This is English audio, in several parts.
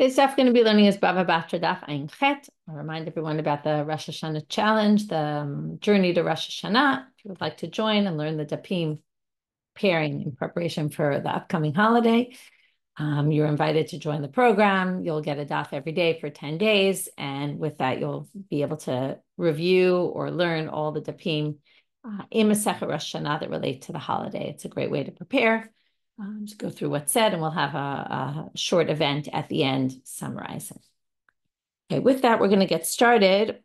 Today's stuff going to be learning is Bava Batra Daf Ayin Chet. I'll remind everyone about the Rosh Hashanah challenge, the journey to Rosh Hashanah. If you would like to join and learn the Dapim pairing in preparation for the upcoming holiday, you're invited to join the program. You'll get a daf every day for 10 days. And with that, you'll be able to review or learn all the Dapim in Masechet Rosh Hashanah that relate to the holiday. It's a great way to prepare. Just go through what's said, and we'll have a short event at the end summarizing. Okay, with that, we're going to get started.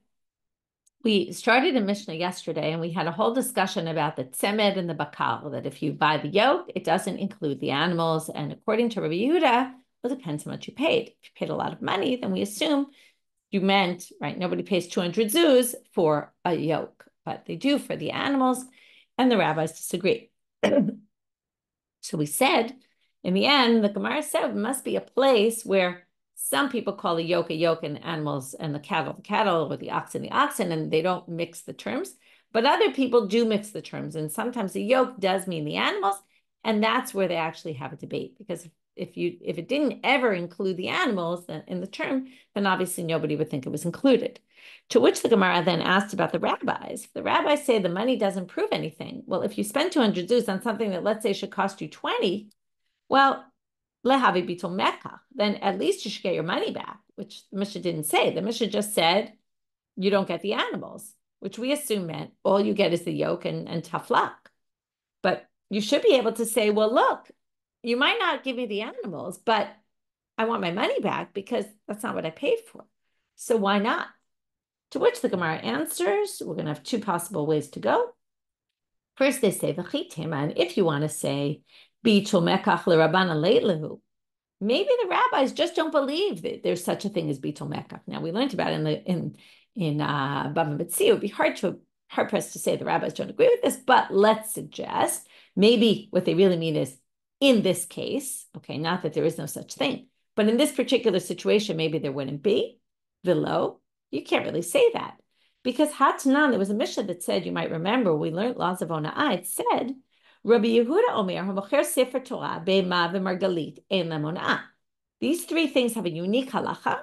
We started in Mishna yesterday, and we had a whole discussion about the tzemed and the bakal, that if you buy the yoke, it doesn't include the animals. And according to Rabbi Yehuda, well, it depends how much you paid. If you paid a lot of money, then we assume you meant, right, nobody pays 200 zuz for a yoke, but they do for the animals, and the rabbis disagree. So we said, in the end, the Gemara said it must be a place where some people call the yoke, and animals, and the cattle, or the oxen, and they don't mix the terms. But other people do mix the terms, and sometimes the yoke does mean the animals, and that's where they actually have a debate. Because if it didn't ever include the animals in the term, then obviously nobody would think it was included. To which the Gemara then asked about the rabbis. If the rabbis say the money doesn't prove anything, well, if you spend 200 zuz on something that, let's say, should cost you 20, well, lehavi bitul mekach, then at least you should get your money back, which the Mishna didn't say. The Mishna just said you don't get the animals, which we assume meant all you get is the yoke and tough luck. But you should be able to say, well, look, you might not give me the animals, but I want my money back because that's not what I paid for. So why not? To which the Gemara answers, we're going to have two possible ways to go. First, they say, and if you want to say, maybe the rabbis just don't believe that there's such a thing as bitul mekach. Now, we learned about it in Bamidbar. It would be hard-pressed to say the rabbis don't agree with this, but let's suggest maybe what they really mean is, in this case, okay, not that there is no such thing, but in this particular situation, maybe there wouldn't be. Velo, you can't really say that. Because Hadran, there was a Mishna that said, you might remember, we learned laws of Ona'ah, it said, Rabbi Yehuda Omer, HaMocher Sefer Torah, Be'ema v'Margalit, Ein Lem Ona'ah. These three things have a unique halacha,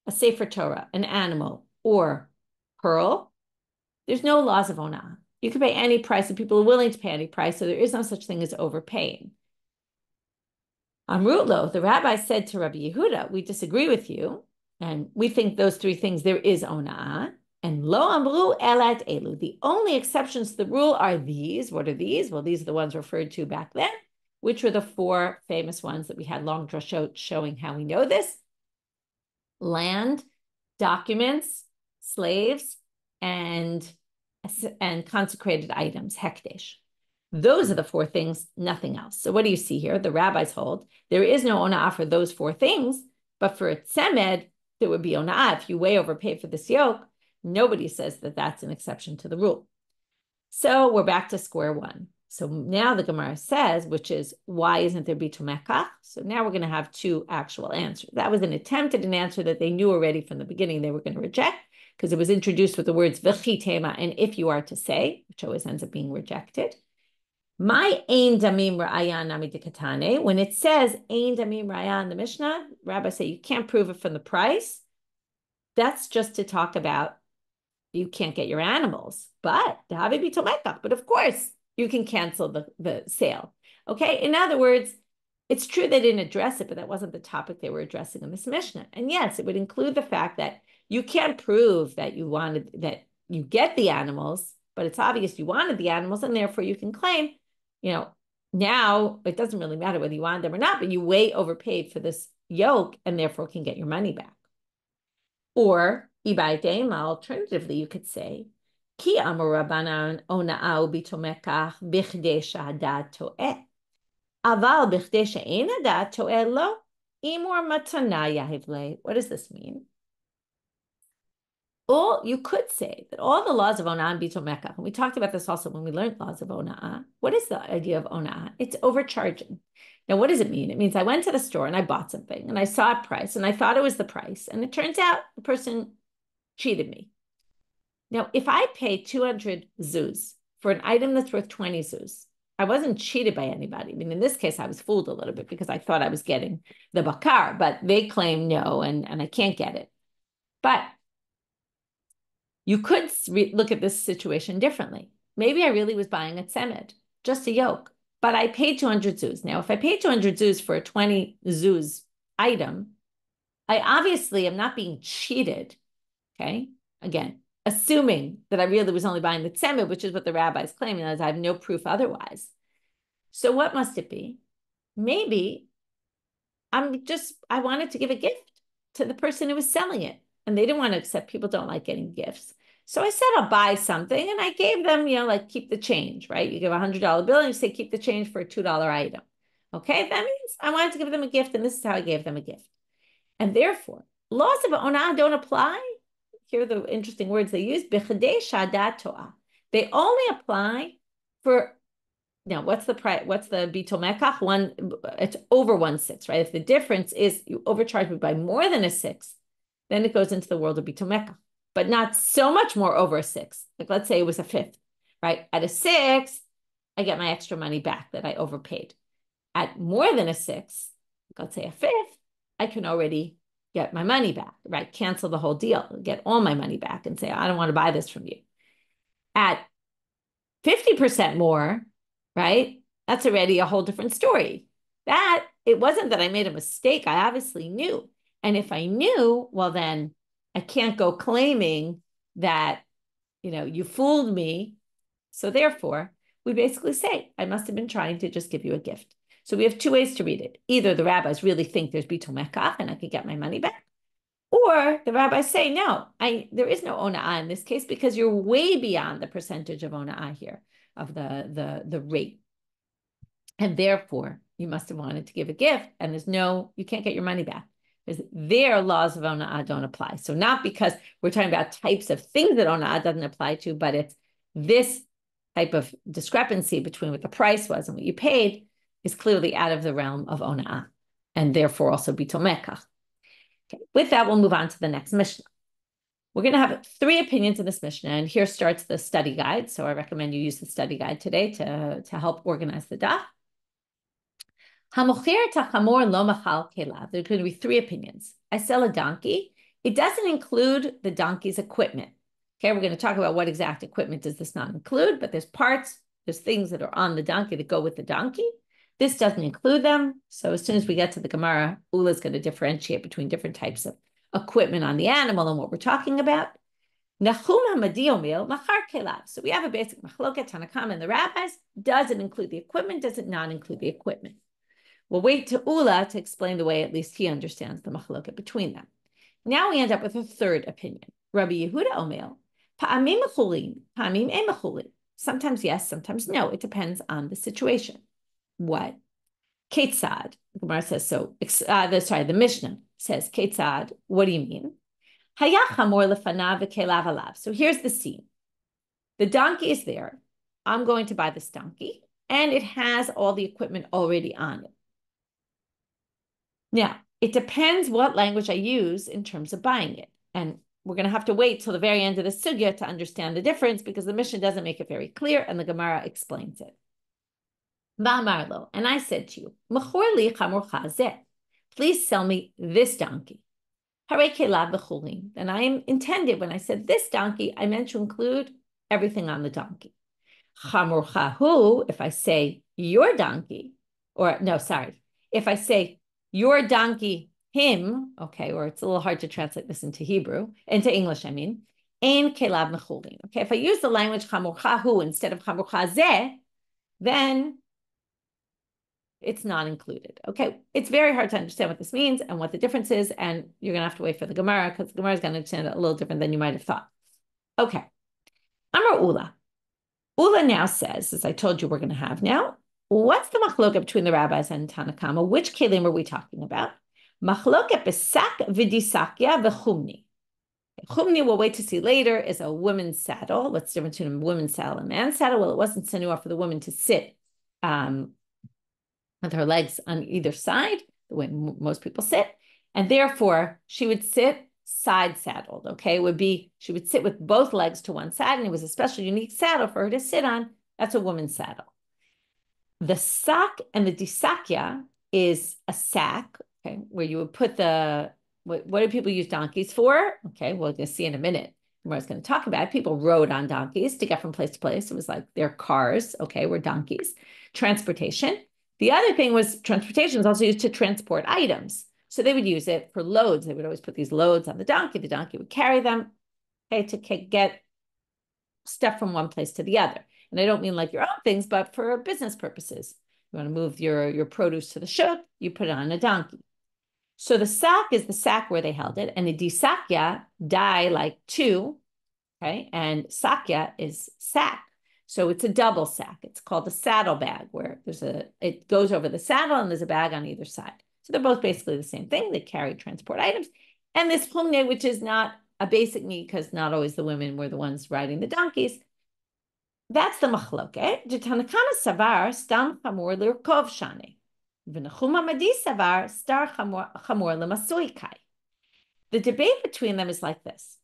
a Sefer Torah, an animal, or pearl. There's no laws of Ona'ah. You can pay any price, and people are willing to pay any price, so there is no such thing as overpaying. Amrutlo, the rabbi said to Rabbi Yehuda, we disagree with you, and we think those three things, there is Ona'ah. And lo amru elat elu. The only exceptions to the rule are these. What are these? Well, these are the ones referred to back then, which were the four famous ones that we had long drashot showing how we know this: land, documents, slaves, and consecrated items, hekdesh. Those are the four things, nothing else. So what do you see here? The rabbis hold there is no ona'ah for those four things, but for a tzemed, there would be ona'ah. If you way overpay for this yoke, nobody says that that's an exception to the rule. So we're back to square one. So now the Gemara says, which is, why isn't there bitul mekach? So now we're going to have two actual answers. That was an attempt at an answer that they knew already from the beginning they were going to reject, because it was introduced with the words v'chitema and if you are to say, which always ends up being rejected. My ein damim ra'ayan nami dekatane. When it says ein damim ra'ayan in the Mishnah, rabbis say you can't prove it from the price. That's just to talk about you can't get your animals, but of course you can cancel the sale. Okay. In other words, it's true they didn't address it, but that wasn't the topic they were addressing in this Mishnah. And yes, it would include the fact that you can't prove that that you get the animals, but it's obvious you wanted the animals, and therefore you can claim, now it doesn't really matter whether you wanted them or not, but you way overpaid for this yoke and therefore can get your money back. Or alternatively, you could say, Ki amar Rabbanan ona'ah bitul mekach bichdei shehadat to'eh. Aval bichdei she'ein hadat to'eh lo imor matana yahivle. What does this mean? Or you could say that all the laws of ona'ah and bitul mekach, and we talked about this also when we learned laws of ona'ah. What is the idea of ona'ah? It's overcharging. Now, what does it mean? It means I went to the store and I bought something and I saw a price and I thought it was the price. And it turns out the person cheated me. Now, if I pay 200 zuz for an item that's worth 20 zuz, I wasn't cheated by anybody. I mean, in this case, I was fooled a little bit because I thought I was getting the bakar, but they claim no, and I can't get it. But you could look at this situation differently. Maybe I really was buying a tzemed, just a yoke, but I paid 200 zuz. Now, if I paid 200 zuz for a 20 zuz item, I obviously am not being cheated, okay? Again, assuming that I really was only buying the tzemed, which is what the rabbi's claiming, as I have no proof otherwise. So what must it be? Maybe I wanted to give a gift to the person who was selling it, and they didn't want to accept. People don't like getting gifts. So I said, I'll buy something, and I gave them, like keep the change, right? You give a $100 bill and you say, keep the change for a $2 item. Okay, that means I wanted to give them a gift, and this is how I gave them a gift. And therefore, laws of onah don't apply. Here are the interesting words they use. B'chadei shadat to'ah. They only apply for, now what's the price? What's the bittul mekach? It's over 1/6, right? If the difference is you overcharge me by more than a 6, then it goes into the world of bittul mekach, but not so much more over a 6. Like let's say it was a 5th, right? At a 6, I get my extra money back that I overpaid. At more than a 6, let's say a 5th, I can already get my money back, right? Cancel the whole deal, get all my money back and say, I don't want to buy this from you. At 50% more, right? That's already a whole different story. That, it wasn't that I made a mistake. I obviously knew. And if I knew, well, then I can't go claiming that, you fooled me. So therefore, we basically say, I must have been trying to just give you a gift. So we have 2 ways to read it. Either the rabbis really think there's bittul mekach and I could get my money back, or the rabbis say, no, there is no ona'ah in this case because you're way beyond the percentage of ona'ah here, of the rate. And therefore, you must have wanted to give a gift, and you can't get your money back because their laws of ona'ah don't apply. So not because we're talking about types of things that ona'ah doesn't apply to, but it's this type of discrepancy between what the price was and what you paid is clearly out of the realm of ona'ah, and therefore also bittul mekach. Okay. With that, we'll move on to the next Mishnah. We're going to have 3 opinions in this Mishnah, and here starts the study guide. So I recommend you use the study guide today to help organize the daf. There's going to be 3 opinions. I sell a donkey. It doesn't include the donkey's equipment. Okay, we're going to talk about what exact equipment does this not include, but there's things that are on the donkey that go with the donkey. This doesn't include them. So as soon as we get to the Gemara, Ula is going to differentiate between different types of equipment on the animal and what we're talking about. So we have a basic machloket, Tanakama and the rabbis. Does it include the equipment? Does it not include the equipment? We'll wait to Ula to explain the way at least he understands the machloket between them. Now we end up with a 3rd opinion. Rabbi Yehuda Omel, pa'amim mechulin, pa'amim ein mechulin. Sometimes yes, sometimes no. It depends on the situation. What? Ketzad. The Gemara says so. The Mishnah says Ketzad. What do you mean? Hayachamor lefanav v'kelav alav. So here's the scene. The donkey is there. I'm going to buy this donkey, and it has all the equipment already on it. Now, it depends what language I use in terms of buying it. And we're going to have to wait till the very end of the sugya to understand the difference because the Mishnah doesn't make it very clear and the Gemara explains it. Va'amarlo, and I said to you, Mechor li chamorcha zeh. Please sell me this donkey. Harei kelav b'chulin. And I intended, when I said this donkey, I meant to include everything on the donkey. Chamorcha hu, if I say your donkey, if I say your donkey, him, okay, or it's a little hard to translate this into English, ein kelav mechulin. Okay, if I use the language chamorcha hu instead of chamorcha zeh, then it's not included. Okay, it's very hard to understand what this means and what the difference is, and you're going to have to wait for the Gemara because the Gemara is going to understand it a little different than you might have thought. Okay, Amar Ula. Ula now says, as I told you we're going to have now, what's the machloket between the rabbis and Tanakama? Which kelim are we talking about? Machloket besak v'disakya v'chumni. Chumni, we'll wait to see later, is a woman's saddle. What's the difference between a woman's saddle and a man's saddle? Well, it wasn't sinuah for the woman to sit with her legs on either side, the way most people sit, and therefore she would sit side saddled. Okay, she would sit with both legs to one side, and it was a special unique saddle for her to sit on. That's a woman's saddle. The sak and the disakya is a sack, okay, where you would put what do people use donkeys for? Okay, we're going to see in a minute. Gemara's going to talk about it. People rode on donkeys to get from place to place. It was like their cars, okay, were donkeys. Transportation. The other thing was transportation was also used to transport items. So they would use it for loads. They would always put these loads on the donkey. The donkey would carry them, okay, to get stuff from one place to the other. And I don't mean like your own things, but for business purposes. You want to move your produce to the shuk, you put it on a donkey. So the sack is the sack where they held it, and the disakya, die like two, okay, and sakya is sack. So it's a double sack. It's called a saddle bag, where it goes over the saddle and there's a bag on either side. So they're both basically the same thing. They carry transport items. And this humne, which is not a basic need because not always the women were the ones riding the donkeys. That's the machloket. Tanakama savar stam chamor lirkov shane. V'nechuma madi savar star chamor lemasui kai. The debate between them is like this.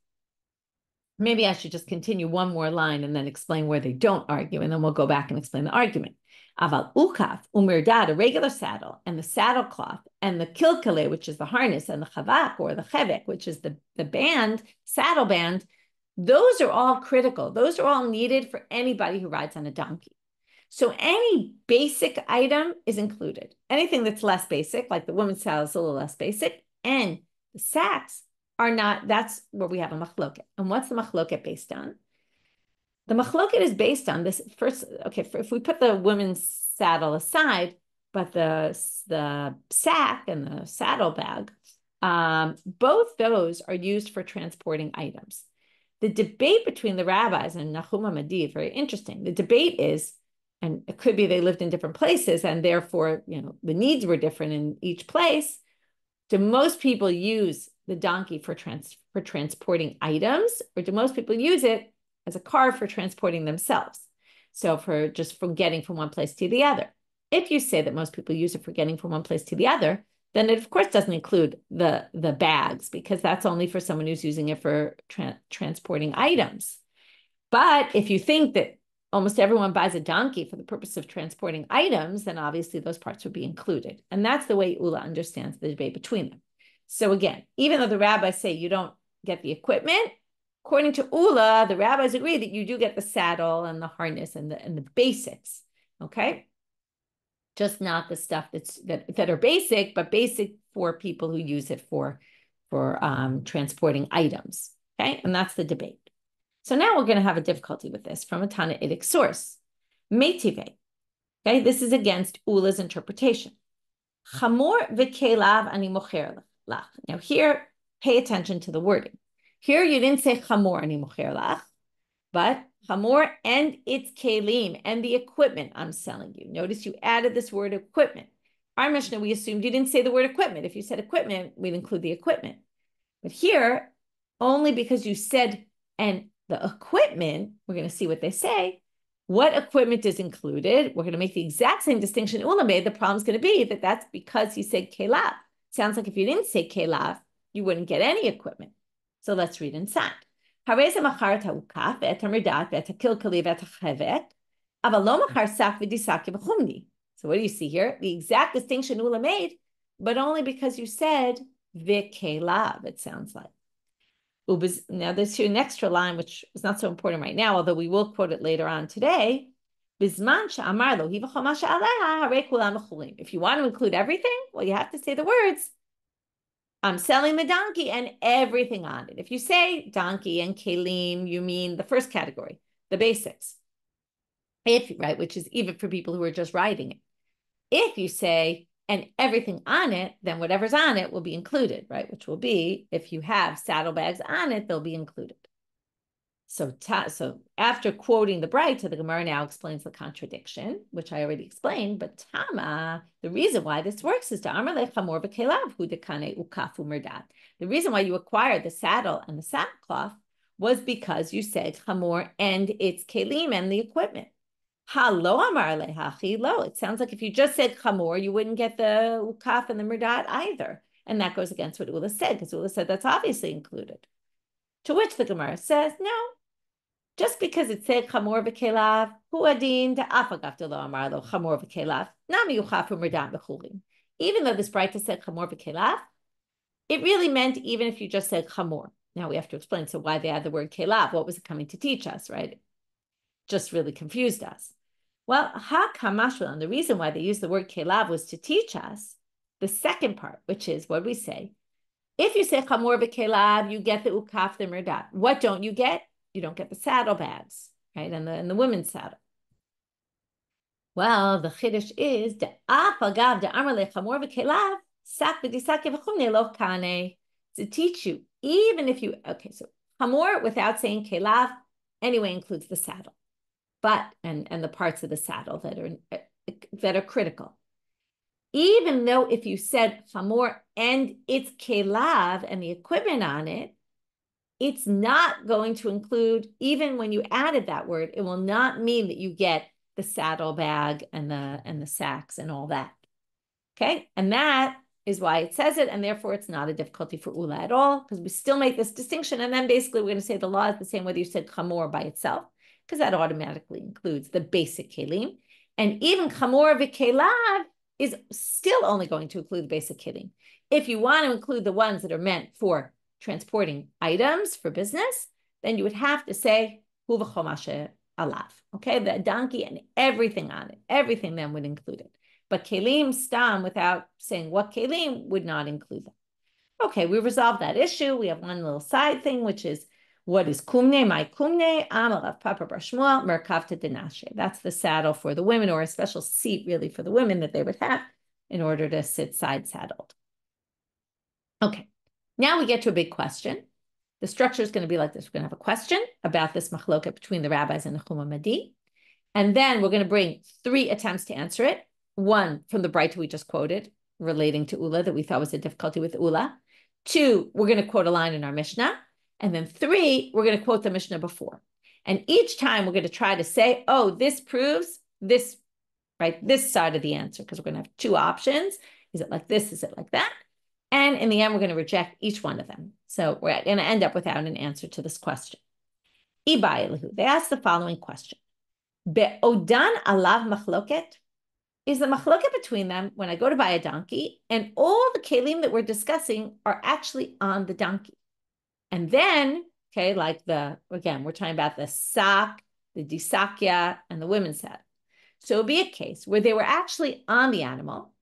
Maybe I should just continue one more line and then explain where they don't argue, and then we'll go back and explain the argument. Aval ukaf umirdad, a regular saddle, and the saddle cloth, and the kilkale, which is the harness, and the chavak or the chevek, which is the band, saddle band, those are all critical. Those are all needed for anybody who rides on a donkey. So any basic item is included. Anything that's less basic, like the woman's saddle is a little less basic, and the sacks are not, that's where we have a machloket. And what's the machloket based on? The machloket is based on this first, okay, if we put the women's saddle aside, but the sack and the saddle bag, both those are used for transporting items. The debate between the rabbis and Nahum Madi is very interesting. The debate is, and it could be they lived in different places and therefore, the needs were different in each place. Do most people use the donkey for transporting items, or do most people use it as a car for transporting themselves? So from getting from one place to the other. If you say that most people use it for getting from one place to the other, then it of course doesn't include the bags, because that's only for someone who's using it for transporting items. But if you think that almost everyone buys a donkey for the purpose of transporting items, then obviously those parts would be included. And that's the way Ula understands the debate between them. So again, even though the rabbis say you don't get the equipment, according to Ula, the rabbis agree that you do get the saddle and the harness and the basics, okay? Just not the stuff that are basic, but basic for people who use it for transporting items, okay? And that's the debate. So now we're going to have a difficulty with this from a Tanaitic source. Meitive, okay? This is against Ula's interpretation. Chamor v'kelav ani mocher lach. Now here, pay attention to the wording. Here you didn't say chamor ani mocher lach, but chamor and its kelim and the equipment I'm selling you. Notice you added this word equipment. Our Mishna, we assumed you didn't say the word equipment. If you said equipment, we'd include the equipment. But here, only because you said and the equipment, we're going to see what they say. What equipment is included? We're going to make the exact same distinction Ula made. The problem's going to be that that's because he said kelav. Sounds like if you didn't say kelav, you wouldn't get any equipment. So let's read inside. So what do you see here? The exact distinction Ula made, but only because you said v'kelav, it sounds like. Now there's here an extra line, which is not so important right now, although we will quote it later on today. If you want to include everything, well, you have to say the words, I'm selling the donkey and everything on it. If you say donkey and kelim, you mean the first category, the basics. Right, which is even for people who are just riding it. If you say and everything on it, then whatever's on it will be included, right? Which will be, if you have saddlebags on it, they'll be included. So after quoting the Braita, the Gemara now explains the contradiction, which I already explained, but Tama, the reason why this works is the reason why you acquired the saddle and the sackcloth was because you said chamor and its kelim and the equipment. It sounds like if you just said chamor, you wouldn't get the ukaf and the murdat either. And that goes against what Ula said, because Ula said that's obviously included. To which the Gemara says, no. just because it said chamor v'kelav, hu adin da'afagav lo amar lo chamor v'kelav, nami yuchaf u'merdan b'chulim. Even though this brayta said chamor v'kelav, it really meant even if you just said chamor. Now we have to explain, so why they had the word kelav, what was it coming to teach us, right? It just really confused us. Well, ha-kamashul, and the reason why they used the word kelav was to teach us the second part, which is what we say. If you say chamor v'kelav, you get the ukaf, the merdat. What don't you get? You don't get the saddlebags, right? And the women's saddle. Well, the chiddush is the afagav the amrle chamor v'kelav sak v'disak v'chumne lo kane, to teach you even if you so chamor without saying kelav anyway includes the saddle, but and the parts of the saddle that are critical. Even though if you said chamor and it's kelav and the equipment on it, it's not going to include, even when you added that word, it will not mean that you get the saddlebag and the sacks and all that. Okay, and that is why it says it, and therefore it's not a difficulty for ula at all, because we still make this distinction, and then basically we're going to say the law is the same whether you said chamor by itself, because that automatically includes the basic kelim, and even chamor v'kelav is still only going to include the basic kelim. If you want to include the ones that are meant for transporting items for business, then you would have to say hu v'chomashe alav. Okay, the donkey and everything on it, everything then would include it. But kelim stam, without saying what kelim, would not include them. Okay, we resolved that issue. We have one little side thing, which is what is kumne, my kumne, amalav papa brashmuel, merkavta denashe. That's the saddle for the women, or a special seat really for the women that they would have in order to sit side saddled. Okay, now we get to a big question. The structure is going to be like this. We're going to have a question about this machloket between the rabbis and the Chuma Madi. And then we're going to bring 3 attempts to answer it. One from the Brayta we just quoted, relating to Ula, that we thought was a difficulty with Ula. 2, we're going to quote a line in our Mishnah. And then 3, we're going to quote the Mishnah before. And each time we're going to try to say, oh, this proves this, right, this side of the answer, because we're going to have 2 options. Is it like this? Is it like that? And in the end, we're going to reject each one of them. So we're going to end up without an answer to this question. They asked the following question. Be'odan alav machloket? Is the machloket between them when I go to buy a donkey and all the kelim that we're discussing are actually on the donkey? And then, okay, like again, we're talking about the sak, the disakya, and the women's saddle. So it would be a case where they were actually on the animal.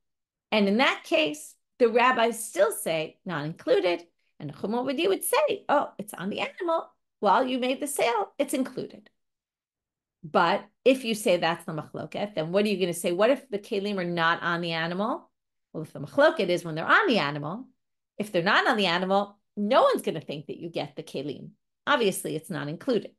And in that case, the rabbis still say not included, and the Chuma Madi would say, oh, it's on the animal. While you made the sale, it's included. But if you say that's the machloket, then what are you going to say? What if the kelim are not on the animal? Well, if the machloket is when they're on the animal, if they're not on the animal, no one's going to think that you get the kelim. Obviously, it's not included.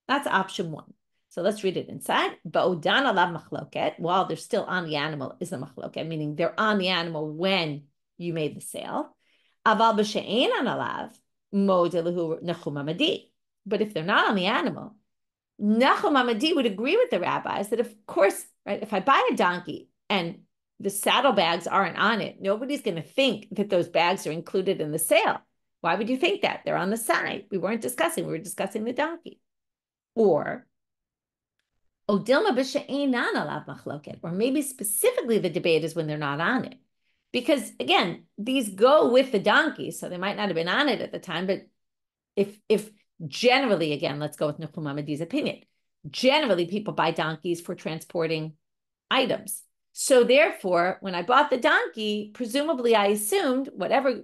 That's option 1. So let's read it inside. Ba'odan alav machloket, while they're still on the animal, is the machloket, meaning they're on the animal when you made the sale. Aval b'she'ein an alav modelahu nechuma madi. But if they're not on the animal, Nechuma Madi would agree with the rabbis that, of course, right, if I buy a donkey and the saddlebags aren't on it, nobody's going to think that those bags are included in the sale. Why would you think that? They're on the side. We were discussing the donkey. Or Odilma b'she'enan alav machloket, or maybe specifically the debate is when they're not on it. Because again, these go with the donkey, so they might not have been on it at the time, but if generally, again, let's go with Nechuma Madi's opinion. Generally, people buy donkeys for transporting items. So therefore, when I bought the donkey, presumably I assumed whatever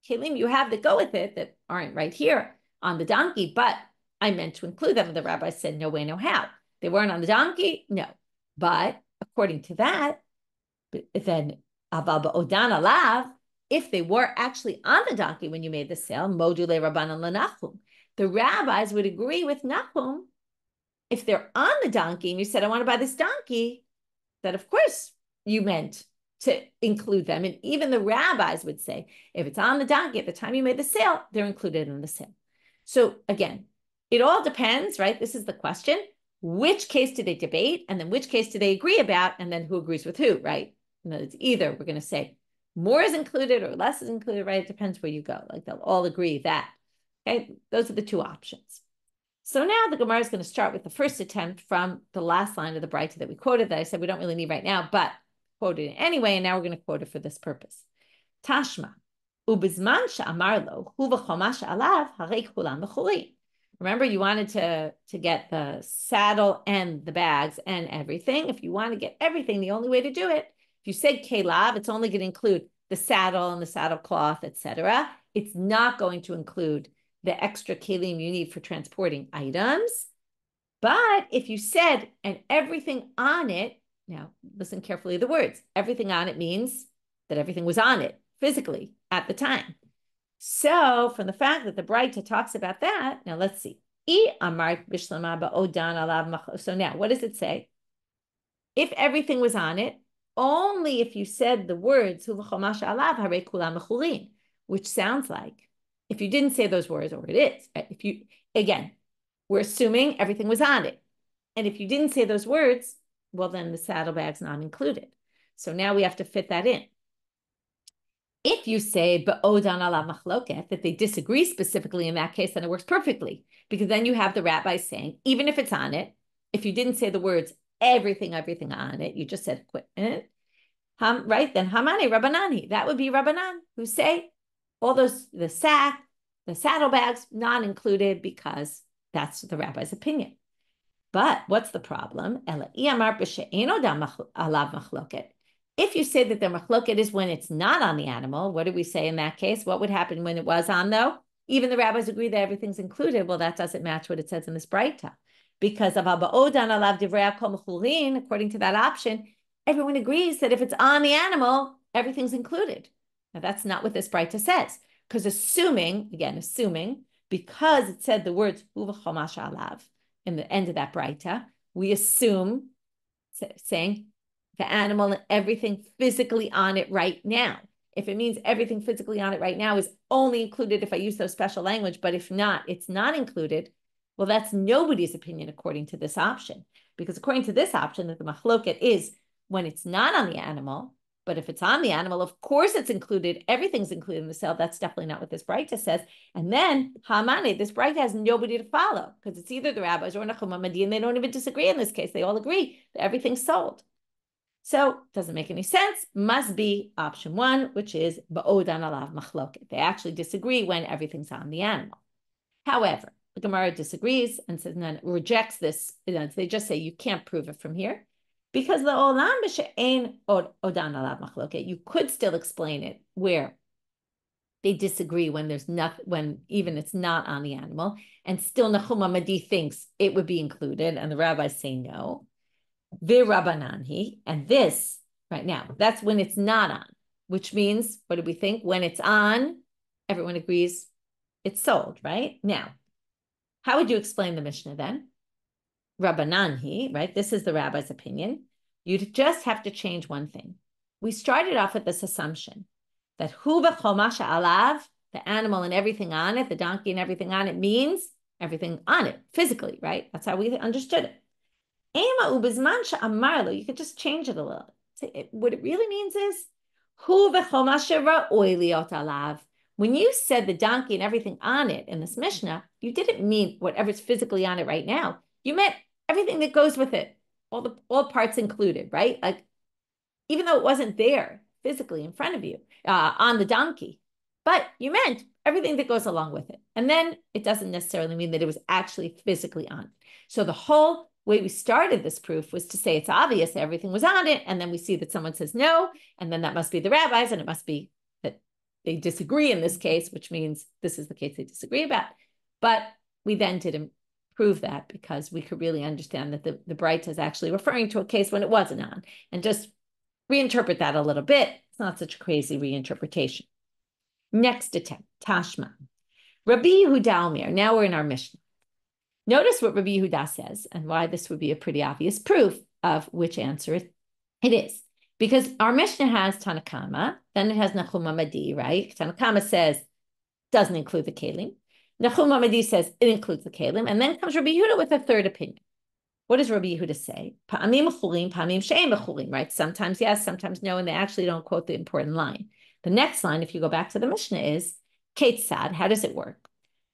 kelim you have that go with it that aren't right here on the donkey, but I meant to include them. And the rabbi said, no way, no how. They weren't on the donkey? No. But according to that, then Aval ba'odan alav, if they were actually on the donkey when you made the sale, module Rabbanan lenachum, the rabbis would agree with Nachum, if they're on the donkey and you said, I want to buy this donkey, that of course you meant to include them. And even the rabbis would say, if it's on the donkey at the time you made the sale, they're included in the sale. So again, it all depends, right? This is the question. Which case do they debate? And then which case do they agree about? And then who agrees with who, right? And it's either we're going to say more is included or less is included, right? It depends where you go. Like they'll all agree that. Okay, those are the 2 options. So now the Gemara is going to start with the first attempt from the last line of the Braita that we quoted that I said we don't really need right now, but quoted it anyway, and now we're going to quote it for this purpose. Tashma, ubizman she'amar lo, hu v'chomash alav, harei kulam v'chulin. Remember, you wanted to get the saddle and the bags and everything. If you want to get everything, the only way to do it, if you say kelav, it's only going to include the saddle and the saddle cloth, etc. It's not going to include the extra kelim you need for transporting items. But if you said, and everything on it, now listen carefully to the words, everything on it means that everything was on it physically at the time. So from the fact that the Braita talks about that, now let's see. So now what does it say? If everything was on it, only if you said the words, which sounds like, if you didn't say those words, or it is, if you, again, we're assuming everything was on it. And if you didn't say those words, well, then the saddlebag's not included. So now we have to fit that in. If you say ba'odan alav machloket, that they disagree specifically in that case, then it works perfectly. Because then you have the rabbis saying, even if it's on it, if you didn't say the words, everything on it, you just said equipment, right? Then hamane rabbanani, that would be rabbanan, who say all those, the sack, the saddlebags, not included because that's the rabbi's opinion. But what's the problem? If you say that the machloket is when it's not on the animal, what do we say in that case? What would happen when it was on, though? Even the rabbis agree that everything's included. Well, that doesn't match what it says in this Braita. Because of according to that option, everyone agrees that if it's on the animal, everything's included. Now, that's not what this Braita says. Because assuming, because it said the words alav in the end of that Braita, we assume, saying, the animal and everything physically on it right now. If it means everything physically on it right now is only included if I use those special language, but if not, it's not included. Well, that's nobody's opinion according to this option. Because according to this option, that the machloket is when it's not on the animal, but if it's on the animal, of course it's included. Everything's included in the sale. That's definitely not what this Braita says. And then, Hamane, this Braita has nobody to follow because it's either the rabbis or Nachum Hamadi, and they don't even disagree in this case. They all agree that everything's sold. So doesn't make any sense. Must be option one, which is ba'odan alav machloket. They actually disagree when everything's on the animal. However, the Gemara disagrees and says, then rejects this. They just say you can't prove it from here because the olam b'she'ein odan alav machloket. You could still explain it where they disagree when there's not, when even it's not on the animal, and still Nachum Hamadi thinks it would be included, and the rabbis say no. V'Rabbananhi, and this right now, that's when it's not on, which means, what do we think? When it's on, everyone agrees it's sold, right? Now, how would you explain the Mishnah then? Rabbananhi, right? This is the rabbi's opinion. You'd just have to change one thing. We started off with this assumption that hu v'chomasha alav, the animal and everything on it, the donkey and everything on it, means everything on it, physically, right? That's how we understood it. You could just change it a little. What it really means is, when you said the donkey and everything on it in this Mishnah, you didn't mean whatever's physically on it right now. You meant everything that goes with it, all parts included, right? Like, even though it wasn't there physically in front of you on the donkey, but you meant everything that goes along with it. And then it doesn't necessarily mean that it was actually physically on it. So the whole way we started this proof was to say it's obvious that everything was on it, and then we see that someone says no, and then that must be the rabbis, and it must be that they disagree in this case, which means this is the case they disagree about. But we then didn't prove that because we could really understand that the Braita is actually referring to a case when it wasn't on, and just reinterpret that a little bit. It's not such a crazy reinterpretation. Next attempt, Tashma. Rabbi Yehuda Omer. Now we're in our Mishnah. Notice what Rabbi Yehuda says and why this would be a pretty obvious proof of which answer it is. Because our Mishnah has Tanakama, then it has Nachum Hamadi, right? Tanakama says doesn't include the Kelim. Nachum Hamadi says it includes the Kelim. And then comes Rabbi Yehuda with a third opinion. What does Rabbi Yehuda say? Pa'amim mechulim, pa'amim she'ein mechulim, right? Sometimes yes, sometimes no, and they actually don't quote the important line. The next line, if you go back to the Mishnah, is Ketzad. How does it work?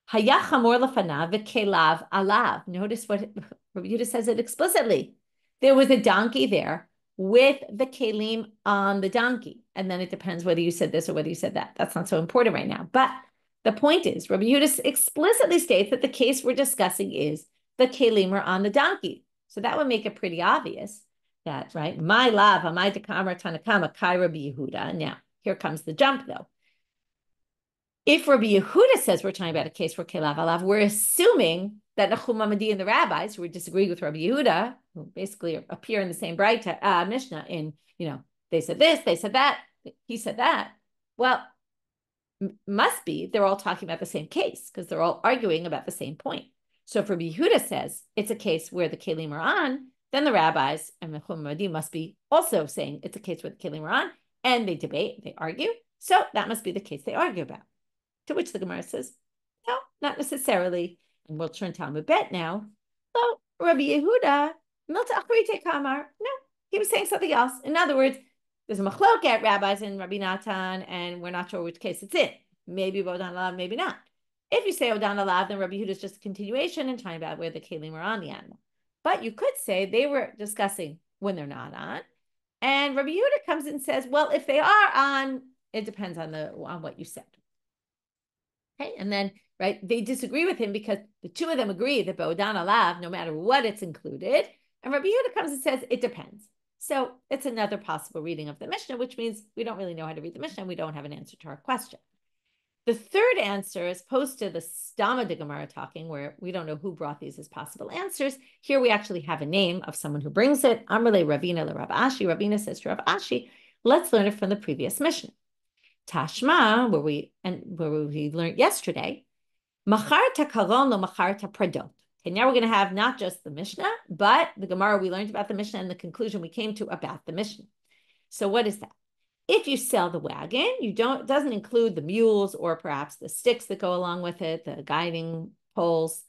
Haya chamor lefanav v'kelav alav. Notice what Rabbi Yehuda says it explicitly. There was a donkey there with the kelim on the donkey. And then it depends whether you said this or whether you said that. That's not so important right now. But the point is, Rabbi Yehuda explicitly states that the case we're discussing is the kelim are on the donkey. So that would make it pretty obvious that, right? My lav, my dekamar tanakama, kai Rabbi Yehuda. Now, here comes the jump, though. If Rabbi Yehuda says we're talking about a case where kelav alav, we're assuming that Nachum Mamadi and the rabbis who disagree with Rabbi Yehuda, who basically appear in the same Mishna in, they said this, they said that, he said that. Well, must be they're all talking about the same case because they're all arguing about the same point. So if Rabbi Yehuda says it's a case where the kelim are on, then the rabbis and Nachum Mamadi must be also saying it's a case where the kelim are on, and they debate, they argue. So that must be the case they argue about. To which the Gemara says, no, not necessarily. And we'll turn Talmud bet now. So Rabbi Yehuda, milta achrite kamar. No, he was saying something else. In other words, there's a machlok at rabbis and Rabbi Natan, and we're not sure which case it's in. Maybe Odan Alav, maybe not. If you say Odan Alav, then Rabbi Yehuda is just a continuation and talking about where the kelim are on the animal. But you could say they were discussing when they're not on. And Rabbi Yehuda comes and says, well, if they are on, it depends on what you said. Okay, and then, right, they disagree with him because the two of them agree that Ba'odan Alav, no matter what it's included, and Rabbi Yehuda comes and says it depends. So it's another possible reading of the Mishnah, which means we don't really know how to read the Mishnah, and we don't have an answer to our question. The third answer, as opposed to the Stama de Gemara talking, where we don't know who brought these as possible answers, here we actually have a name of someone who brings it. Amrle Ravina le Rav Ashi. Ravina says to Rav Ashi, let's learn it from the previous Mishnah. Tashma, where we learned yesterday, macharta karon lo macharta pradot. Okay, now we're going to have not just the Mishnah, but the Gemara we learned about the Mishnah and the conclusion we came to about the Mishnah. So what is that? If you sell the wagon, it doesn't include the mules or perhaps the sticks that go along with it, the guiding poles.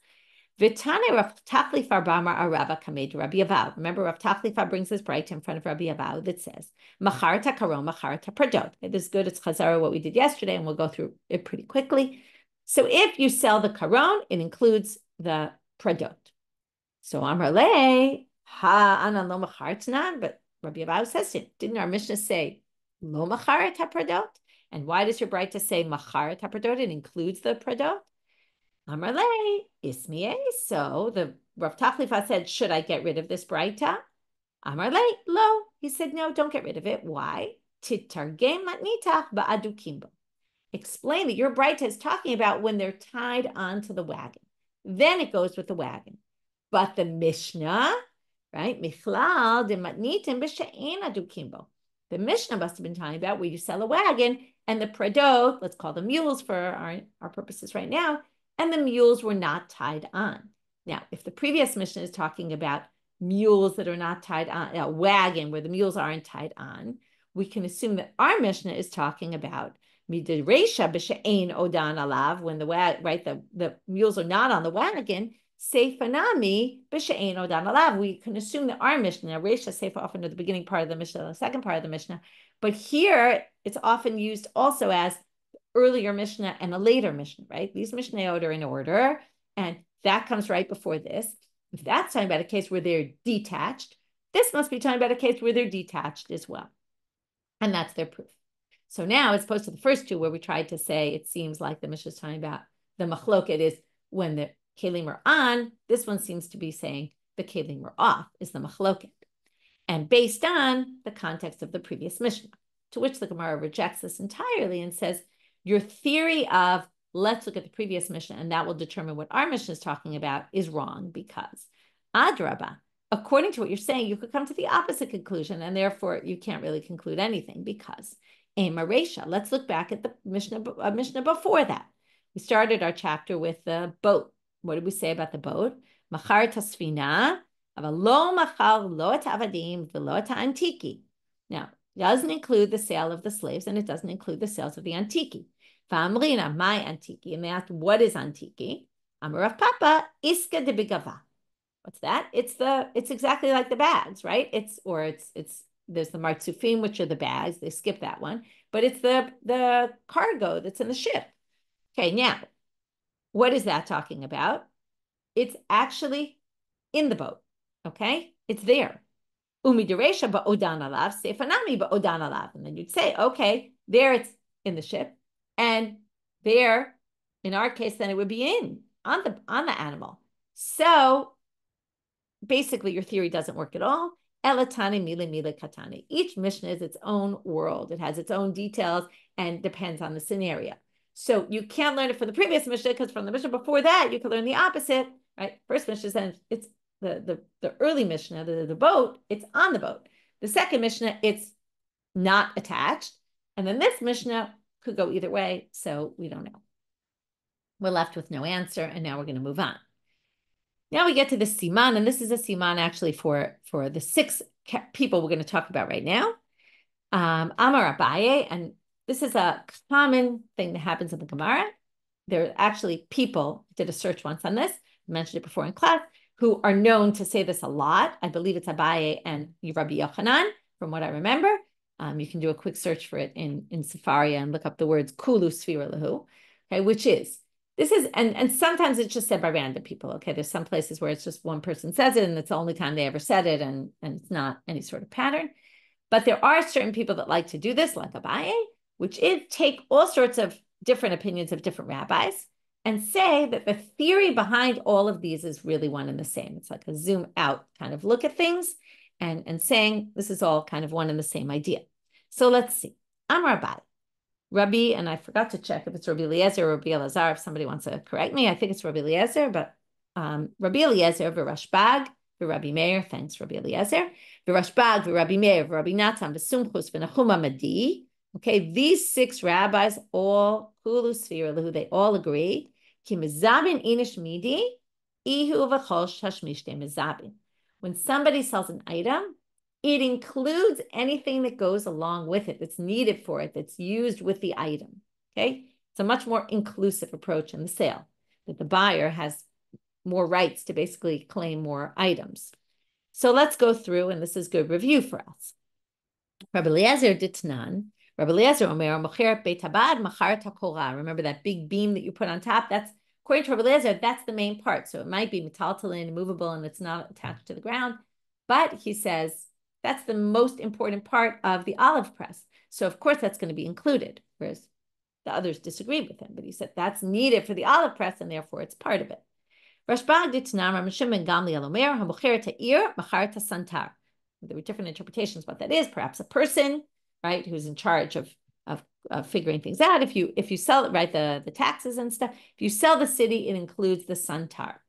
Vitane Rav Tachlifar Bamar Arava Kamed Rabbi Avav. Remember, Rav Tachlifar brings this bright in front of Rabbi Avav that says, Macharta Karon, Macharta Pradot. It is good, it's Chazara, what we did yesterday, and we'll go through it pretty quickly. So if you sell the Karon, it includes the Pradot. So Amrale, Ha Anan Lo Machartnan, but Rabbi Avav says it. Didn't our Mishnah say, Lo Macharta Pradot? And why does your bright to say Macharta Pradot? It includes the Pradot. Amarle, Ismiye. So the Rav Tachlifa said, should I get rid of this Braita? Amarle, lo. He said, no, don't get rid of it. Why? Titargem matnitach ba'adu kimbo. Explain that your Braita is talking about when they're tied onto the wagon. Then it goes with the wagon. But the Mishnah, right? Michlal de matnitim b'she'en adu kimbo. The Mishnah must have been talking about where you sell a wagon and the pradot, let's call them mules for our purposes right now, and the mules were not tied on. Now, if the previous Mishnah is talking about mules that are not tied on, a wagon where the mules aren't tied on, we can assume that our Mishnah is talking about midiresha b'she'ein odan alav, when the mules are not on the wagon. Seifanami b'she'ein odan alav. We can assume that our Mishnah, Resha Seifa often at the beginning part of the Mishnah, the second part of the Mishnah, but here it's often used also as earlier Mishnah and a later Mishnah, right? These Mishnayot are in order, and that comes right before this. If that's talking about a case where they're detached, this must be talking about a case where they're detached as well. And that's their proof. So now, as opposed to the first two where we tried to say, it seems like the Mishnah is talking about the machloket is when the kelim are on, this one seems to be saying the kelim are off is the machloket. And based on the context of the previous Mishnah, to which the Gemara rejects this entirely and says, your theory of let's look at the previous Mishnah and that will determine what our Mishnah is talking about is wrong because Adraba, according to what you're saying, you could come to the opposite conclusion and therefore you can't really conclude anything because Maresha. Let's look back at the Mishnah before that. We started our chapter with the boat. What did we say about the boat? Machar tasfina, avalo machar lo avadim velo antiki. Now, it doesn't include the sale of the slaves and it doesn't include the sales of the antiki. Famrina, my antiki. And they asked, what is antiki? Amarav Papa, iska de bigava. What's that? It's exactly like the bags, right? There's the martzufim, which are the bags. They skip that one, but it's the cargo that's in the ship. Okay, now What is that talking about? It's actually in the boat, okay? It's there. Umi deresha ba'odan alav, sefanami ba'odan alav. And then you'd say, okay, there it's in the ship, and there, in our case, then it would be on the animal. So basically, your theory doesn't work at all. Elatani mila mila katani. Each Mishnah is its own world. It has its own details and depends on the scenario. So you can't learn it from the previous Mishnah, because from the Mishnah before that, you could learn the opposite, right? First Mishnah says it's the early Mishnah, the boat, it's on the boat. The second Mishnah, it's not attached. And then this Mishnah could go either way, so we don't know. We're left with no answer, and now we're going to move on. Now we get to the siman, and this is a siman actually for the 6 people we're going to talk about right now. Amar Abaye, and this is a common thing that happens in the Gemara. There are actually people, did a search once on this, I mentioned it before in class, who are known to say this a lot. I believe it's Abaye and Rabbi Yochanan, from what I remember. You can do a quick search for it in Safaria and look up the words kulu sfira lahu, okay, which is, this is, and sometimes it's just said by random people, okay? There's some places where it's just one person says it and it's the only time they ever said it, and it's not any sort of pattern. But there are certain people that like to do this, like Abaye, which is take all sorts of different opinions of different rabbis and say that the theory behind all of these is really one and the same. It's like a zoom out kind of look at things and saying this is all kind of one and the same idea. So let's see. Amar Abaye. Rabbi, and I forgot to check if it's Rabbi Eliezer or Rabbi Elazar, if somebody wants to correct me. I think it's Rabbi Eliezer, but Rabbi Eliezer, v'Rashbag, v'Rabbi Meir, thanks Rabbi Eliezer, v'Rashbag, v'Rabbi Meir, v'Rabbi Natan, v'Sumchus, v'Nachum Amadi. Okay, these 6 rabbis all, kulu sfira lahu, they all agree, ki mezabin inish midi, ihu v'chol shashmishte mezabin. When somebody sells an item, it includes anything that goes along with it, that's needed for it, that's used with the item, okay? It's a much more inclusive approach in the sale, that the buyer has more rights to basically claim more items. So let's go through, and this is good review for us. Rabbi Eliezer ditnan, Rabbi Eliezer omer, mocher beit habad, machar takora. Remember that big beam that you put on top? That's, according to Rabbi Eliezer, that's the main part. So it might be metaltalin, movable, and it's not attached to the ground. But he says, that's the most important part of the olive press. So of course that's going to be included, whereas the others disagreed with him. But he said that's needed for the olive press, and therefore it's part of it. Rashbag ditnam Ramashim ben Gamliel omer hamocher ta'ir machar ta'santar. There were different interpretations what that is. Perhaps a person, right, who's in charge of figuring things out. If you sell it, right, the taxes and stuff. If you sell the city, it includes the santar.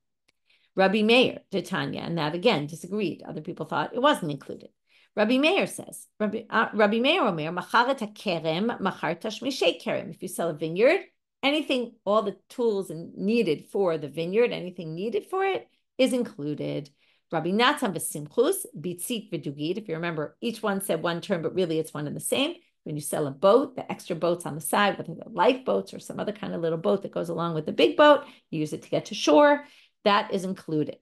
Rabbi Meir, Tanya, and that again disagreed. Other people thought it wasn't included. Rabbi Meir says, Rabbi Meir omer, macharet kerem, machar tashmishei kerem. If you sell a vineyard, anything, all the tools needed for the vineyard, anything needed for it is included. Rabbi Natan b'simchus, bitzit v'dugid. If you remember, each one said one term, but really it's one and the same. When you sell a boat, the extra boats on the side, whether they're lifeboats or some other kind of little boat that goes along with the big boat, you use it to get to shore, that is included.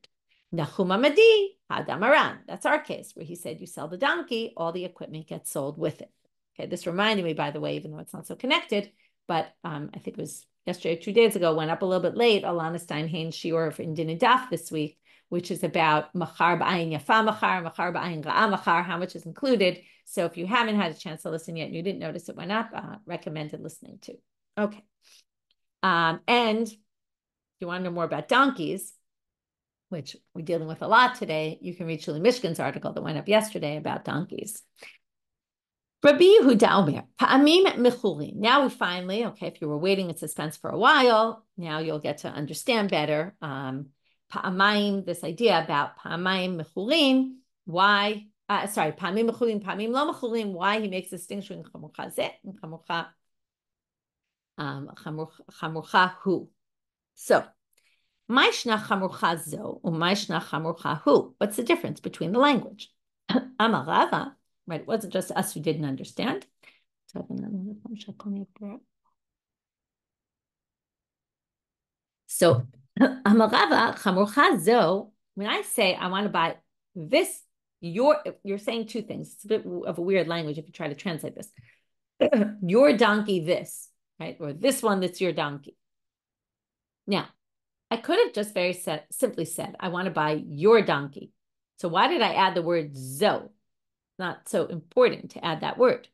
Nachum Amadi, Hadamaran. That's our case, where he said you sell the donkey, all the equipment gets sold with it. Okay, this reminded me, by the way, even though it's not so connected, but I think it was yesterday, 2 days ago, went up a little bit late, Alana Steinhain's Shiur in Din and Daf this week, which is about machar b'ayin yafa machar, machar b'ayin ra'a machar, how much is included. So if you haven't had a chance to listen yet and you didn't notice it went up, recommended listening to. Okay. And if you want to know more about donkeys, which we're dealing with a lot today, you can read Shuli Mishkin's article that went up yesterday about donkeys. Rabbi Yehuda Omer, Pa'amim Mechurin. Now we finally, okay, if you were waiting in suspense for a while, now you'll get to understand better. Pa'amayim, this idea about Pa'amayim Mechurin, why, Pa'amim Mechurin, Pa'amim Lo Mechurin, why he makes a distinction in Chamurcha Zeh and Chamurcha Hu. So, Mishna Chamurcha Zo, or Mishna Chamurcha Hu. What's the difference between the language? Amarava, right? It wasn't just us who didn't understand. So, Amarava Chamurcha Zo. When I say I want to buy this, you're saying 2 things. It's a bit of a weird language if you try to translate this. Your donkey, this, right? Or this one that's your donkey. Now, I could have just simply said, I want to buy your donkey. So why did I add the word zo? Not so important to add that word.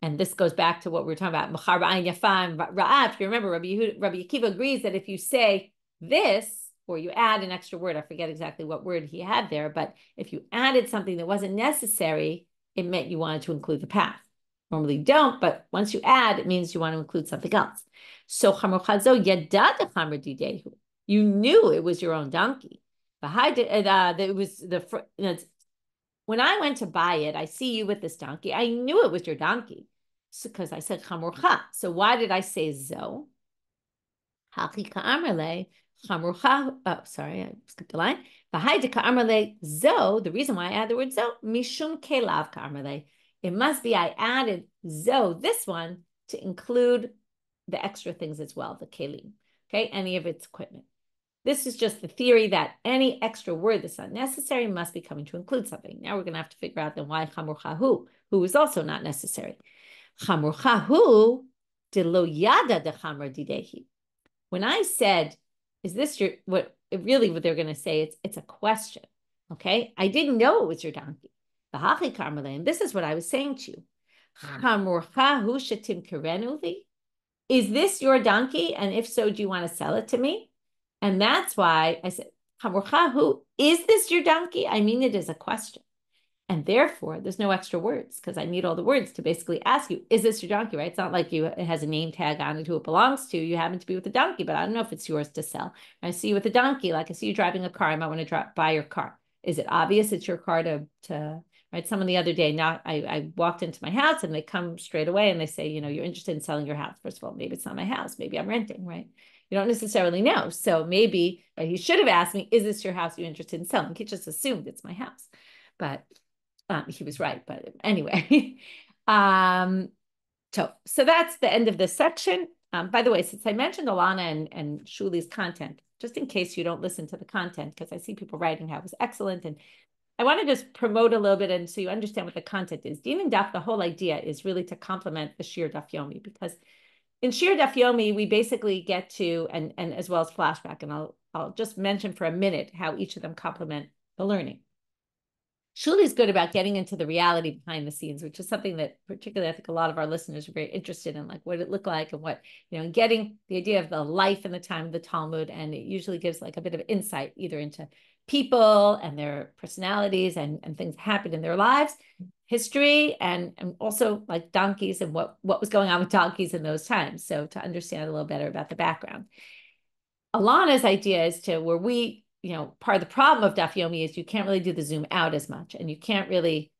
And this goes back to what we were talking about. If you remember, Rabbi Akiva agrees that if you say this, or you add an extra word, I forget exactly what word he had there, but if you added something that wasn't necessary, it meant you wanted to include the path. Normally you don't, but once you add, it means you want to include something else. So you knew it was your own donkey. It was when I went to buy it, I see you with this donkey. I knew it was your donkey because I said chamurcha. So why did I say zo? Sorry, I skipped the line. The reason why I add the word zo, mishum kelav ka'amrele. It must be I added zo, this one, to include the extra things as well, the kelim, okay, any of its equipment. This is just the theory that any extra word that's unnecessary must be coming to include something. Now we're going to have to figure out then why chamurcha who is also not necessary. Chamurcha de lo yada de chamra didehi. When I said, is this your, what they're going to say, it's a question, okay? I didn't know it was your donkey. And this is what I was saying to you. Is this your donkey? And if so, do you want to sell it to me? And that's why I said, is this your donkey? I mean it as a question. And therefore, there's no extra words because I need all the words to basically ask you, is this your donkey, right? It's not like it has a name tag on it, who it belongs to. You happen to be with the donkey, but I don't know if it's yours to sell. I see you with a donkey, like I see you driving a car. I might want to buy your car. Is it obvious it's your car to right? Someone the other day, I walked into my house and they come straight away and they say, you're interested in selling your house. First of all, maybe it's not my house. Maybe I'm renting, right? You don't necessarily know. So maybe he should have asked me, is this your house you're interested in selling? He just assumed it's my house. But he was right. But anyway, so that's the end of this section. By the way, since I mentioned Alana and Shuli's content, just in case you don't listen to the content, because I see people writing how it was excellent. And I want to just promote a little bit and so you understand what the content is. Din and Daf, the whole idea is really to complement the Shiur Daf Yomi, because in Shiur Daf Yomi, we basically get to, and as well as flashback, and I'll just mention for a minute how each of them complement the learning. Shuli is good about getting into the reality behind the scenes, which is something that particularly I think a lot of our listeners are very interested in, like what it looked like and what, getting the idea of the life and the time of the Talmud. And it usually gives like a bit of insight either into people and their personalities and things that happened in their lives, history, and also like donkeys and what was going on with donkeys in those times. So to understand a little better about the background. Alana's idea is to where we, part of the problem of Daf Yomi is you can't really do the zoom out as much and you can't really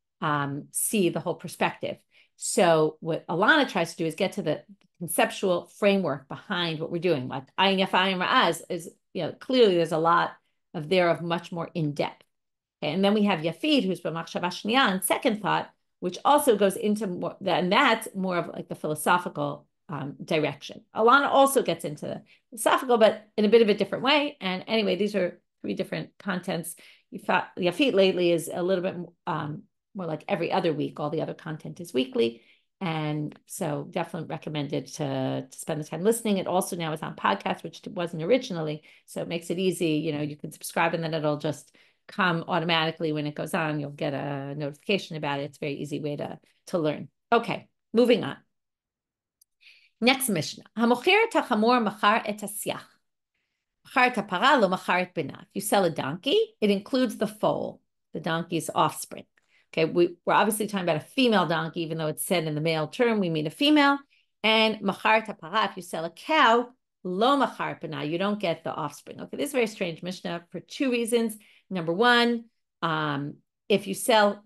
see the whole perspective. So what Alana tries to do is get to the conceptual framework behind what we're doing. Like Ayin Yafa Ayin Ra'az is, clearly there's a lot of much more in-depth. Okay? And then we have Yafid, who's B'machshava Shniya, and second thought, which also goes into more, and that's more of like the philosophical direction. Alana also gets into the philosophical, but in a bit of a different way. And anyway, these are 3 different contents. Yafit lately is a little bit more like every other week. All the other content is weekly. And so definitely recommended to spend the time listening. It also now is on podcast, which wasn't originally. So it makes it easy. You can subscribe and then it'll just come automatically when it goes on. You'll get a notification about it. It's a very easy way to learn. Okay, moving on. Next Mishna. If you sell a donkey, it includes the foal, the donkey's offspring. Okay, we're obviously talking about a female donkey, even though it's said in the male term, we mean a female. And machar tapara, if you sell a cow, lo machar pana, you don't get the offspring. Okay, this is a very strange Mishnah for 2 reasons. Number one, if you sell,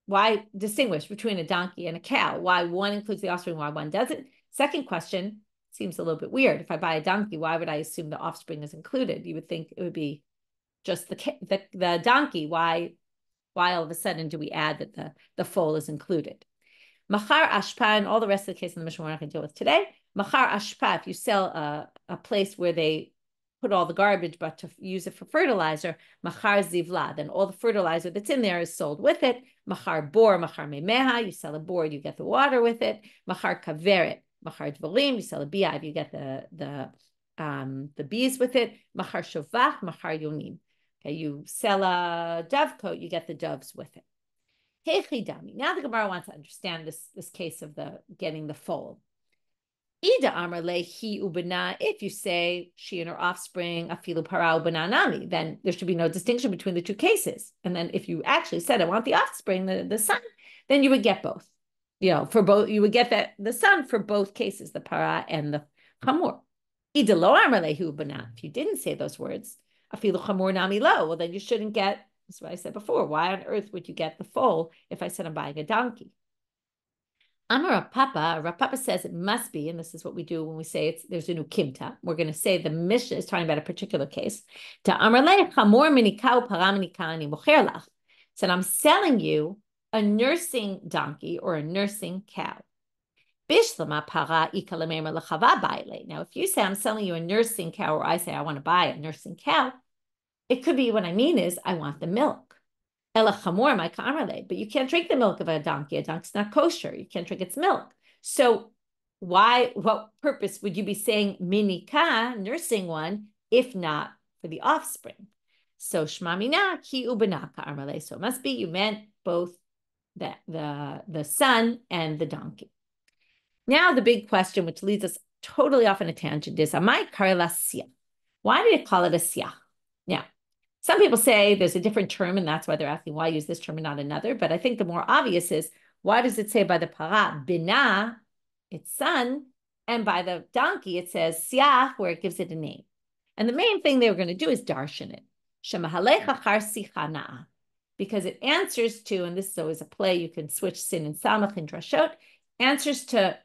why distinguish between a donkey and a cow? Why one includes the offspring, why one doesn't? Second question, seems a little bit weird. If I buy a donkey, why would I assume the offspring is included? You would think it would be just the donkey. Why all of a sudden do we add that the foal is included? Machar ashpa, and all the rest of the case in the Mishnah we're not going to deal with today. Machar ashpa, if you sell a place where they put all the garbage, but to use it for fertilizer, machar zivla, then all the fertilizer that's in there is sold with it. Machar bor, machar memeha, you sell a bor, you get the water with it. Machar kaveret, machar dvorim, you sell a beehive, you get the the bees with it. Machar shovach, machar yonim. Okay, you sell a dovecote, you get the doves with it. Hechidami. Now the Gemara wants to understand this case of the getting the foal. Ida amar lehi ubana. If you say she and her offspring afilu para ubananami, then there should be no distinction between the two cases. And then if you actually said I want the offspring, the son, then you would get both. For both, you would get the son for both cases, the para and the chamor. Ida lo amar lehi ubana. If you didn't say those words, afilu chamor nami lo, well then you shouldn't get. That's what I said before. Why on earth would you get the foal if I said I'm buying a donkey? Amar Papa says it must be, and this is what we do when we say there's a new kimta. We're going to say the Mishna is talking about a particular case. So I'm selling you a nursing donkey or a nursing cow. Now, if you say I'm selling you a nursing cow, or I say I want to buy a nursing cow, it could be what I mean is I want the milk. But you can't drink the milk of a donkey. A donkey's not kosher. You can't drink its milk. So what purpose would you be saying minika, nursing one, if not for the offspring? So shmamina ki ubanaka armale. So it must be you meant both the son and the donkey. Now the big question, which leads us totally off on a tangent, is amai karela siyach. Why did it call it a siyach? Now, some people say there's a different term, and that's why they're asking why use this term and not another. But I think the more obvious is, why does it say by the para, bina, its son, and by the donkey, it says siyach, where it gives it a name. And the main thing they were going to do is darshan it. Shemahalecha char sichana, because it answers to, and this is always a play, you can switch sin and samach and drashot, answers to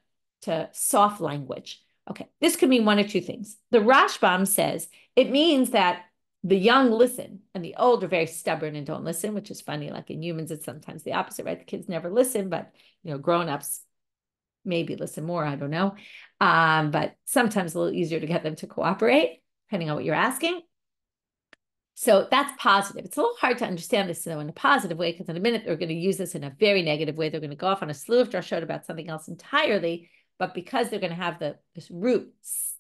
soft language. Okay, this could mean one or two things. The Rashbam says it means that the young listen and the old are very stubborn and don't listen, which is funny. Like in humans, it's sometimes the opposite, right? The kids never listen, but grown-ups maybe listen more. I don't know. But sometimes a little easier to get them to cooperate, depending on what you're asking. So that's positive. It's a little hard to understand this though in a positive way, because in a minute they're going to use this in a very negative way. They're going to go off on a slew of drashot about something else entirely. But because they're going to have this root,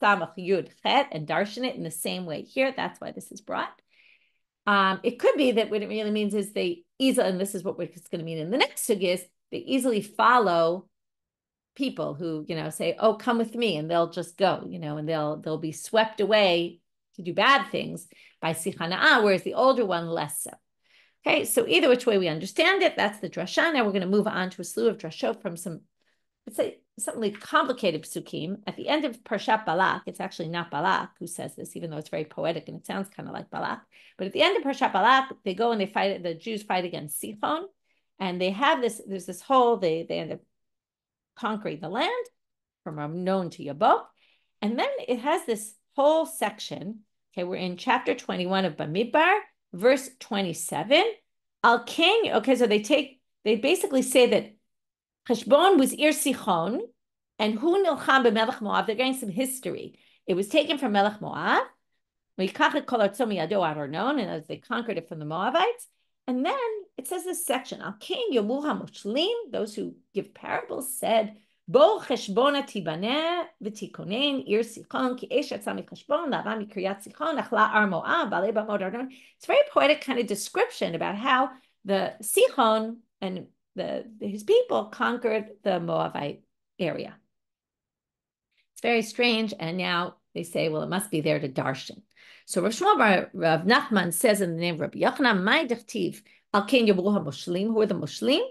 samach, yud, chet, and darshan it in the same way here, that's why this is brought. It could be that what it really means is they easily, and this is what it's going to mean in the next sugya, is they easily follow people who, say, oh, come with me, and they'll just go, and they'll be swept away to do bad things by sichana'ah, whereas the older one, less so. Okay, so either which way we understand it, that's the drasha. Now we're going to move on to a slew of drashot from some, let's say, something complicated psukim. At the end of Parshat Balak, it's actually not Balak who says this, even though it's very poetic and it sounds kind of like Balak. But at the end of Parshat Balak, they go and they fight, the Jews fight against Sichon, and they have there's this whole, they end up conquering the land from Arnon to Yabok. And then it has this whole section. Okay, we're in chapter 21 of Bamidbar, verse 27. Okay, so they basically say that Heshbon was Ir Sichon, and Hu Nilcham b'Melech Moab. They're getting some history. It was taken from Melech Moab. And as they conquered it from the Moabites. And then it says this section, Al King Yomu HaMoshlim, those who give parables said, Bo Cheshbona Tibaneh v'Tikonen Ir Sichon ki Esh Yatzah miCheshbon la'ava miKriyat Sichon achla Ar Moab balei b'Mod Arnon. It's a very poetic kind of description about how the Sichon and his people conquered the Moabite area. It's very strange, and now they say, well, it must be there to darshan. So Rav Nachman says in the name of Rabbi Yochanan, "My directives, al ken yabru hamoshlim." Who are the moshlim?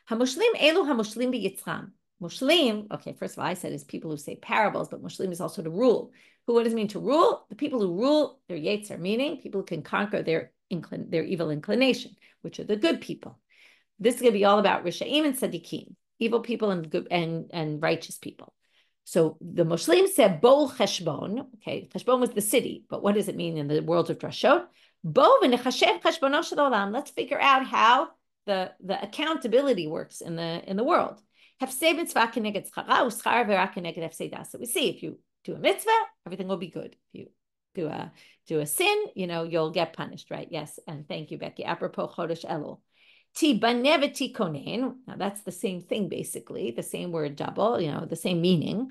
Hamoshlim elu hamoshlim biyitzram. Moshlim, okay, first of all, I said is people who say parables, but moshlim is also to rule. What does it mean to rule? The people who rule their yetzer, meaning people who can conquer their evil inclination, which are the good people. This is going to be all about Rishaim and Tzadikim, evil people and good and righteous people. So the Moshlim said, Bo Cheshbon. Okay, Cheshbon was the city, but what does it mean in the world of drashot? Bo v'nechashev cheshbono shel olam. Let's figure out how the accountability works in the world. Hefsei mitzvah keneged schara uschar v'ra keneged hefsei. So we see if you do a mitzvah, everything will be good. If you do a sin, you'll get punished, right? Yes, and thank you, Becky. Apropos Chodesh Elul. Now that's the same thing, basically, the same word double, the same meaning.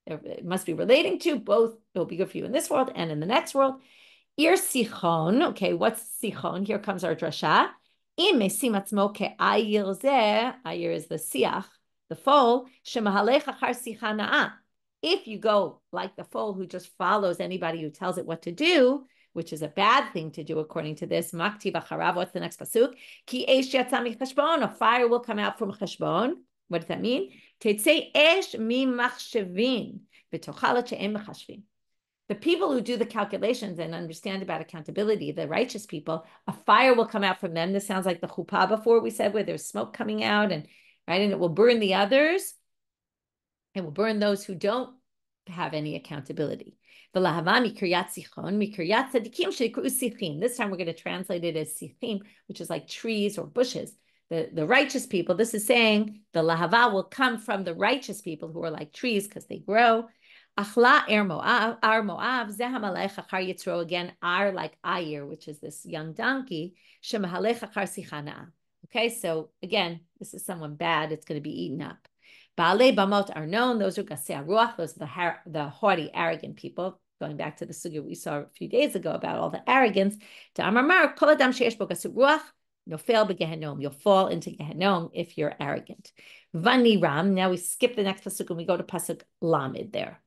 It must be relating to both. It will be good for you in this world and in the next world. Ir sichon. Okay, what's sichon? Here comes our drasha. Ayir is the siyach, the foal. If you go like the foal who just follows anybody who tells it what to do, which is a bad thing to do according to this. What's the next pasuk? Ki esh yatsa michashbon. A fire will come out from chashbon. What does that mean? Tetzei esh mi machshavin v'tochalat she'em mechashvin. The people who do the calculations and understand about accountability, the righteous people, a fire will come out from them. This sounds like the chuppah before we said, where there's smoke coming out, and it will burn the others. It will burn those who don't have any accountability. This time we're going to translate it as sichim, which is like trees or bushes. The righteous people, this is saying the lahava will come from the righteous people who are like trees because they grow. Achla er Moav, ar Moav, zehamalech achar yitzro, again, ar like ayir, which is this young donkey, shemahalech achar sichana. Okay, so again, this is someone bad, it's going to be eaten up. Baalei bamot are known, those are gasei ruach, those are the haughty, arrogant people. Going back to the sugya we saw a few days ago about all the arrogance. To Amar, kol adam sheyesh bo gasei ruach, you'll fail begehenom, you'll fall into Gehenom if you're arrogant. Vaniram, now we skip the next pasuk and we go to pasuk lamed there.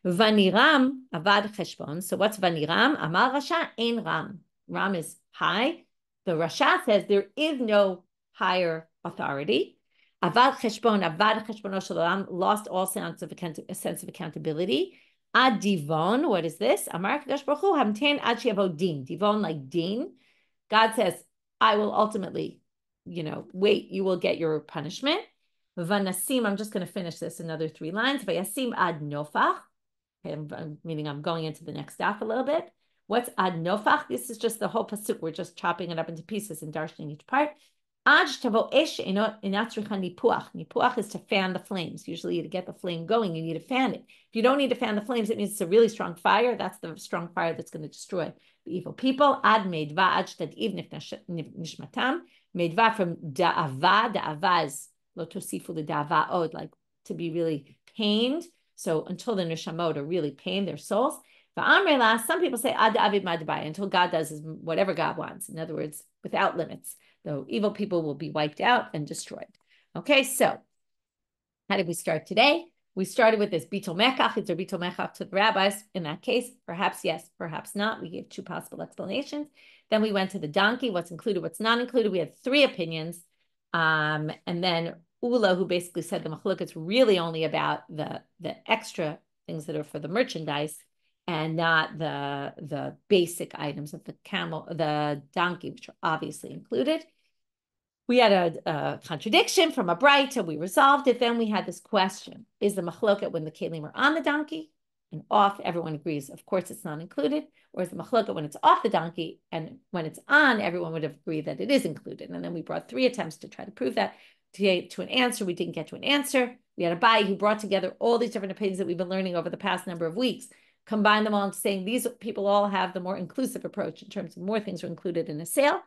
Vaniram avad cheshbon. So what's vaniram? Amal rasha ein ram. Ram is high. The rasha says there is no higher authority. Avad cheshbono shalom, lost all sense of accountability. Ad divon, what is this? Amar kadosh baruch hu hamten ad sheyavo din. Divon like din. God says, I will ultimately, wait. You will get your punishment. Vanasim. I'm just going to finish this another 3 lines. Vayasim ad nofach. Meaning I'm going into the next daf a little bit. What's ad nofach? This is just the whole pasuk. We're just chopping it up into pieces and darshaning each part. Nipuach is to fan the flames. Usually to get the flame going, you need to fan it. If you don't need to fan the flames, it means it's a really strong fire. That's the strong fire that's going to destroy the evil people. Ad meidva ad shtadiv nishmatam. Meidva from da'ava. Da'ava is lo tosifu the da'ava od, like to be really pained. So until the neshamot are really pained, their souls. Some people say ad avid madbai, until God does whatever God wants. In other words, without limits. The evil people will be wiped out and destroyed. Okay, so how did we start today? We started with this bitul mekach. Is there bitul mekach to the rabbis? In that case, perhaps yes, perhaps not. We gave 2 possible explanations. Then we went to the donkey, what's included, what's not included. We had 3 opinions. And then Ula, who basically said the machlok, it's really only about the extra things that are for the merchandise and not the basic items of the donkey, which are obviously included. We had a contradiction from a Braita. We resolved it. Then we had this question: is the machloket when the kelim are on the donkey and off? Everyone agrees, of course, it's not included. Or is the machloket when it's off the donkey and when it's on? Everyone would have agreed that it is included. And then we brought 3 attempts to try to prove that to an answer. We didn't get to an answer. We had a Bai who brought together all these different opinions that we've been learning over the past number of weeks, combine them all and saying these people all have the more inclusive approach in terms of more things are included in a sale.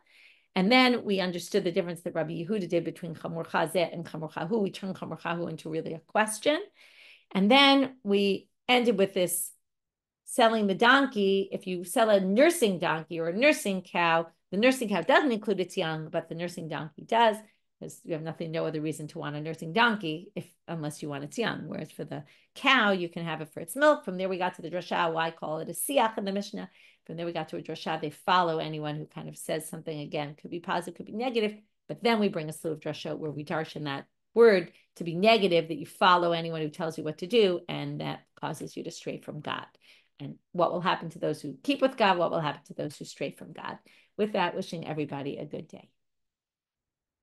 And then we understood the difference that Rabbi Yehuda did between chamur chazeh and chamur chahu. We turned chamur chahu into really a question. And then we ended with this selling the donkey. If you sell a nursing donkey or a nursing cow, the nursing cow doesn't include its young, but the nursing donkey does, because you have no other reason to want a nursing donkey unless you want its young. Whereas for the cow, you can have it for its milk. From there, we got to the drashot, why call it a siyach in the Mishna. From there, we got to a drashot. They follow anyone who kind of says something, again, could be positive, could be negative. But then we bring a slew of drashot where we darshan that word to be negative, that you follow anyone who tells you what to do, and that causes you to stray from God. And what will happen to those who keep with God? What will happen to those who stray from God? With that, wishing everybody a good day.